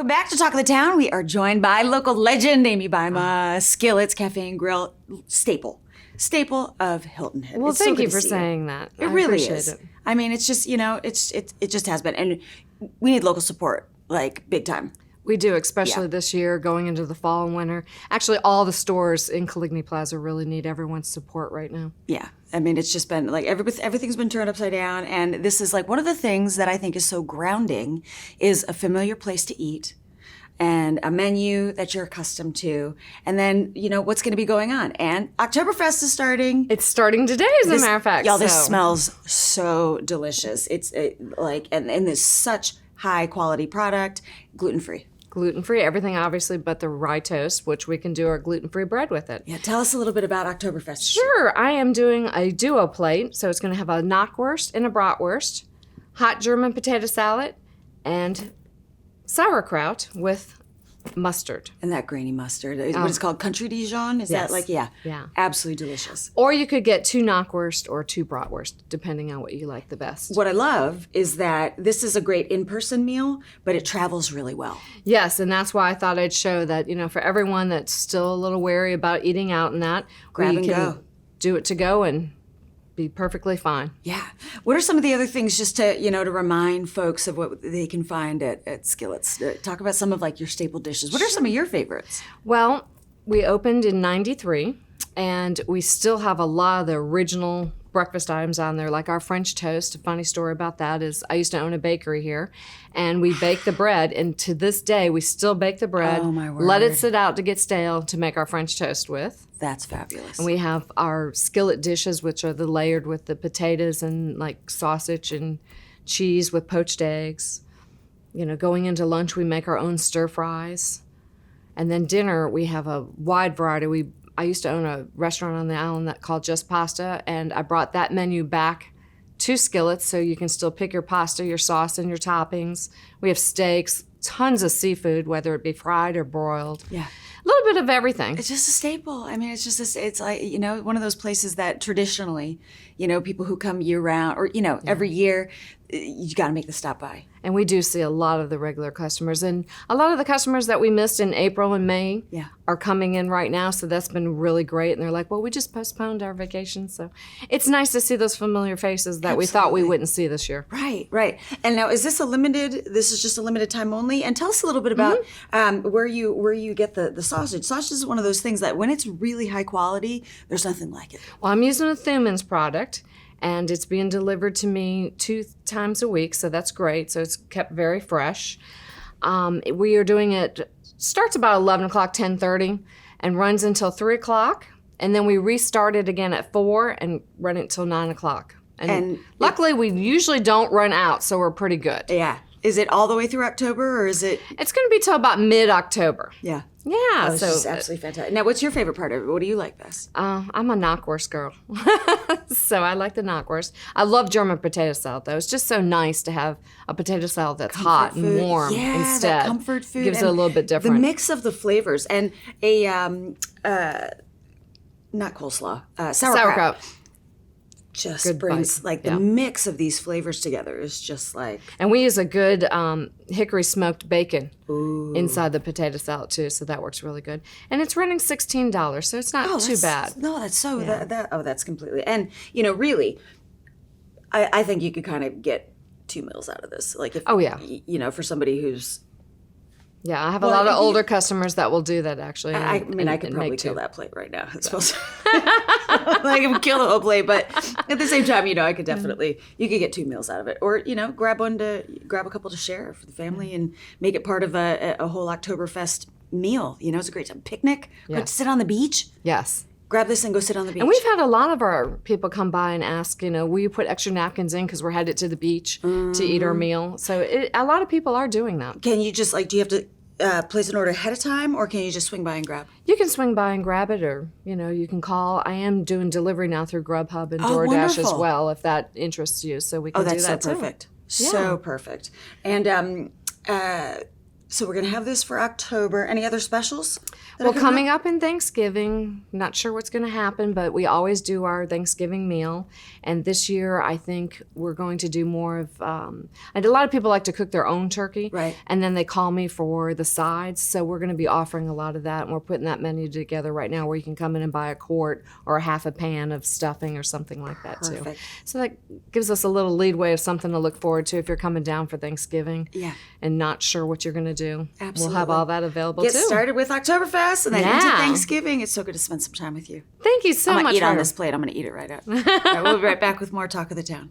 Welcome back to Talk of the Town. We are joined by local legend Amie Baima, Skillets Cafe and Grill, staple of Hilton Head. Well, It's so thank good you to for see saying that. It I really appreciate is. it. I mean, it's just, it just has been. And we need local support, like big time. We do, especially this year, going into the fall and winter. Actually, all the stores in Coligny Plaza really need everyone's support right now. Yeah. I mean, it's just been like everything's been turned upside down. And this is like one of the things that I think is so grounding is a familiar place to eat and a menu that you're accustomed to. And then, what's going to be going on. And Oktoberfest is starting. It's starting today, as a matter of fact. Y'all, this smells so delicious. It's and there's such high quality product, gluten-free. Gluten-free, everything obviously but the rye toast, which we can do our gluten-free bread with it. Yeah, tell us a little bit about Oktoberfest. Sure, I am doing a duo plate, so it's going to have a knockwurst and a bratwurst, hot German potato salad, and sauerkraut with mustard. And that grainy mustard. What it's called, country Dijon? Is that like, yeah, absolutely delicious. Or you could get 2 knockwurst or 2 bratwurst, depending on what you like the best. What I love is that this is a great in-person meal, but it travels really well. Yes, and that's why I thought I'd show that, for everyone that's still a little wary about eating out and that, Grab we and can go. do it to go and be perfectly fine. Yeah. What are some of the other things just to, to remind folks of what they can find at Skillets? Talk about some of like your staple dishes. What are some of your favorites? Well, we opened in '93, and we still have a lot of the original breakfast items on there, like our French toast. A funny story about that is I used to own a bakery here, and we bake the bread, and to this day, we still bake the bread, Oh, my word. let it sit out to get stale to make our French toast with. That's fabulous. And we have our skillet dishes, which are the layered with the potatoes and like sausage and cheese with poached eggs. Going into lunch, we make our own stir fries. And then dinner, we have a wide variety. I used to own a restaurant on the island called Just Pasta, and I brought that menu back to Skillets so you can still pick your pasta, your sauce, and your toppings. We have steaks, tons of seafood, whether it be fried or broiled. Yeah. A little bit of everything. It's just a staple. I mean, it's like, one of those places that traditionally, people who come year round or, every year, you got to make the stop by. And we do see a lot of the regular customers. And a lot of the customers that we missed in April and May are coming in right now. So that's been really great. And they're like, well, we just postponed our vacation. So it's nice to see those familiar faces that we thought we wouldn't see this year. Right. And now, is this this is just a limited time only? And tell us a little bit about where you get the sausage. Sausage is one of those things that when it's really high quality, there's nothing like it. Well, I'm using a Thuman's product, and it's being delivered to me 2 times a week, so that's great. So it's kept very fresh. We are doing it, starts about 11 o'clock, 10:30, and runs until 3 o'clock. And then we restart it again at 4 and run it till 9 o'clock. And luckily, we usually don't run out, so we're pretty good. Yeah. Is it all the way through October, or is it? It's going to be till about mid-October. Yeah. Yeah. Oh, it's just absolutely fantastic. Now, what's your favorite part of it? What do you like best? I'm a knockwurst girl, so I like the knockwurst. I love German potato salad, though. It's just so nice to have a potato salad that's hot and warm instead. That comfort food. Gives it a little bit different. The mix of the flavors and a not coleslaw, sauerkraut. Just Good brings bite. the mix of these flavors together is just like. And we use a good hickory smoked bacon inside the potato salad too, so that works really good. And it's running $16, so it's not too bad. No, that's so that's completely. And really, I think you could kind of get 2 meals out of this. Like if for somebody who's. Yeah, I have a lot of older customers that will do that, actually. I could probably kill that plate right now. It's supposed to. I can kill the whole plate, but at the same time, I could definitely, you could get 2 meals out of it. Or, grab a couple to share for the family and make it part of a whole Oktoberfest meal. It's a great time. Picnic, go sit on the beach. Yes. Grab this and go sit on the beach. And we've had a lot of our people come by and ask, will you put extra napkins in because we're headed to the beach to eat our meal. So a lot of people are doing that. Can you just, do you have to place an order ahead of time, or can you just swing by and grab? You can swing by and grab it, or, you can call. I am doing delivery now through Grubhub and DoorDash wonderful. as well, if that interests you. So we can do that so too. perfect. So perfect. And So we're going to have this for October. Any other specials? Well, coming up in Thanksgiving, not sure what's going to happen, but we always do our Thanksgiving meal. And this year, I think we're going to do more of, a lot of people like to cook their own turkey. Right. And then they call me for the sides. So we're going to be offering a lot of that. And we're putting that menu together right now where you can come in and buy a quart or a half a pan of stuffing or something like that too. Perfect. So that gives us a little leadway of something to look forward to if you're coming down for Thanksgiving. Yeah. And not sure what you're going to do. Absolutely. We'll have all that available Get too. started with Oktoberfest and then into Yeah. Thanksgiving. It's so good to spend some time with you. Thank you so I'm much. going to eat on for- this plate. I'm going to eat it right up. All right, we'll be right back with more Talk of the Town.